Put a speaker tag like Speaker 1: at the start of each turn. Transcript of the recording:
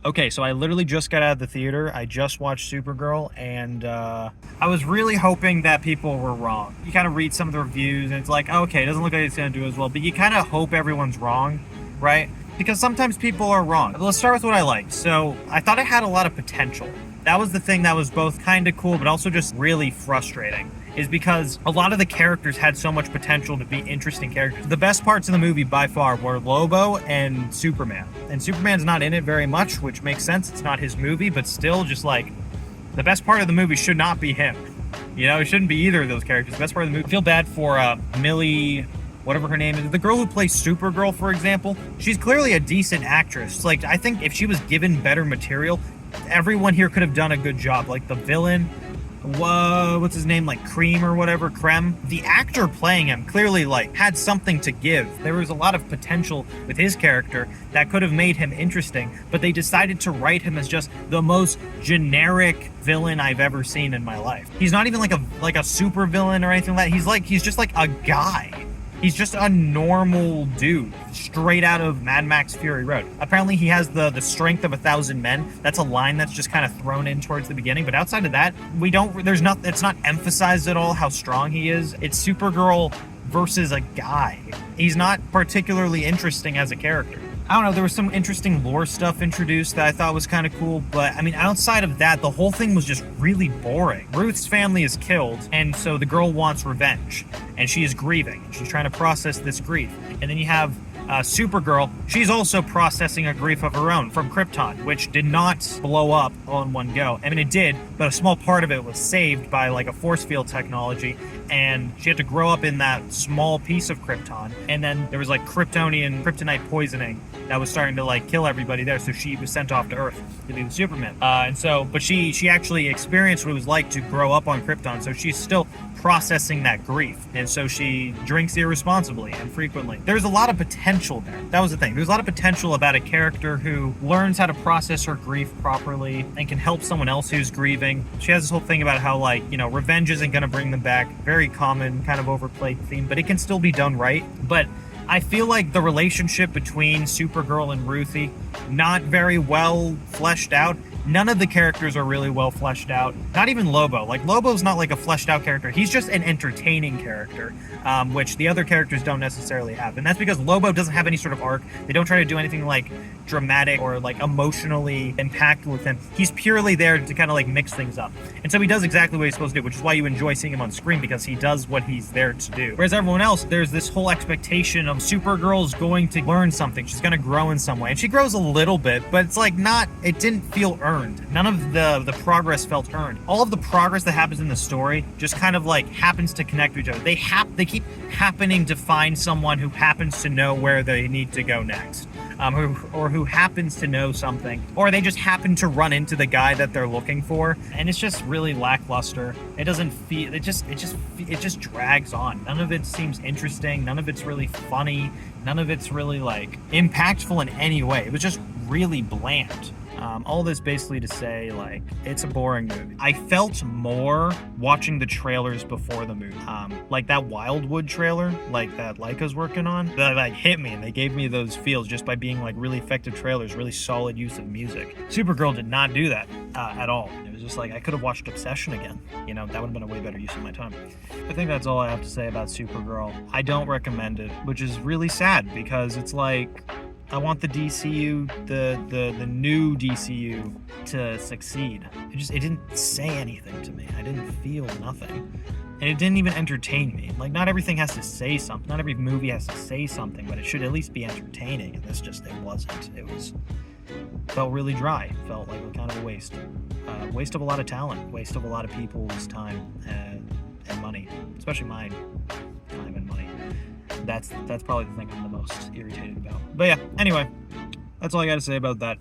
Speaker 1: Okay, so I literally just got out of the theater. I just watched Supergirl, and I was really hoping that people were wrong. You kind of read some of the reviews, and it's like, okay, it doesn't look like it's going to do as well, but you kind of hope everyone's wrong, right? Because sometimes people are wrong. Let's start with what I liked. So I thought it had a lot of potential. That was the thing that was both kind of cool, but also just really frustrating. Is because a lot of the characters had so much potential to be interesting characters. The best parts of the movie by far were Lobo and Superman. And Superman's not in it very much, which makes sense. It's not his movie, but still just like the best part of the movie should not be him. You know, it shouldn't be either of those characters. The best part of the movie. I feel bad for Millie, whatever her name is. The girl who plays Supergirl, for example. She's clearly a decent actress. Like, I think if she was given better material, everyone here could have done a good job. Like the villain, what's his name, like Cream or whatever, Krem. The actor playing him clearly like had something to give. There was a lot of potential with his character that could have made him interesting, but they decided to write him as just the most generic villain I've ever seen in my life. He's not even like a super villain or anything like that. He's just like a guy. He's just a normal dude, straight out of Mad Max Fury Road. Apparently he has the strength of 1,000 men. That's a line that's just kind of thrown in towards the beginning. But outside of that, it's not emphasized at all how strong he is. It's Supergirl versus a guy. He's not particularly interesting as a character. I don't know, there was some interesting lore stuff introduced that I thought was kind of cool, but I mean, outside of that, the whole thing was just really boring. Ruth's family is killed, and so the girl wants revenge, and she is grieving. She's trying to process this grief. And then you have Supergirl. She's also processing a grief of her own from Krypton, which did not blow up all in one go. I mean, it did, but a small part of it was saved by like a force field technology, and she had to grow up in that small piece of Krypton. And then there was like kryptonite poisoning that was starting to like kill everybody there, so she was sent off to Earth to be with Superman. But she actually experienced what it was like to grow up on Krypton, so she's still processing that grief, and so she drinks irresponsibly and frequently. There's a lot of potential there. That was the thing. There's a lot of potential about a character who learns how to process her grief properly and can help someone else who's grieving. She has this whole thing about how, like, you know, revenge isn't going to bring them back. Very common, kind of overplayed theme, but it can still be done right. But I feel like the relationship between Supergirl and Ruthie, not very well fleshed out. None of the characters are really well fleshed out. Not even Lobo. Like, Lobo's not like a fleshed out character. He's just an entertaining character, which the other characters don't necessarily have. And that's because Lobo doesn't have any sort of arc. They don't try to do anything like dramatic or like emotionally impactful with him. He's purely there to kind of like mix things up. And so he does exactly what he's supposed to do, which is why you enjoy seeing him on screen, because he does what he's there to do. Whereas everyone else, there's this whole expectation of Supergirl's going to learn something. She's going to grow in some way. And she grows a little bit, but it's like it didn't feel earned. None of the progress felt earned. All of the progress that happens in the story just kind of like happens to connect to each other. They keep happening to find someone who happens to know where they need to go next. Who happens to know something, or they just happen to run into the guy that they're looking for, and it's just really lackluster. It doesn't feel. It just drags on. None of it seems interesting. None of it's really funny. None of it's really like impactful in any way. It was just really bland. All this basically to say, like, it's a boring movie. I felt more watching the trailers before the movie. Like that Wildwood trailer, like that Leica's working on, that like hit me, and they gave me those feels just by being like really effective trailers, really solid use of music. Supergirl did not do that at all. It was just like, I could have watched Obsession again. You know, that would have been a way better use of my time. I think that's all I have to say about Supergirl. I don't recommend it, which is really sad, because it's like, I want the DCU, the new DCU, to succeed. It didn't say anything to me. I didn't feel nothing. And it didn't even entertain me. Like, not everything has to say something. Not every movie has to say something, but it should at least be entertaining. And it wasn't. Felt really dry. Felt like kind of a waste. Waste of a lot of talent. Waste of a lot of people's time and money. Especially mine. Time and money. That's probably the thing I'm the most irritated about. But yeah, anyway, that's all I got to say about that.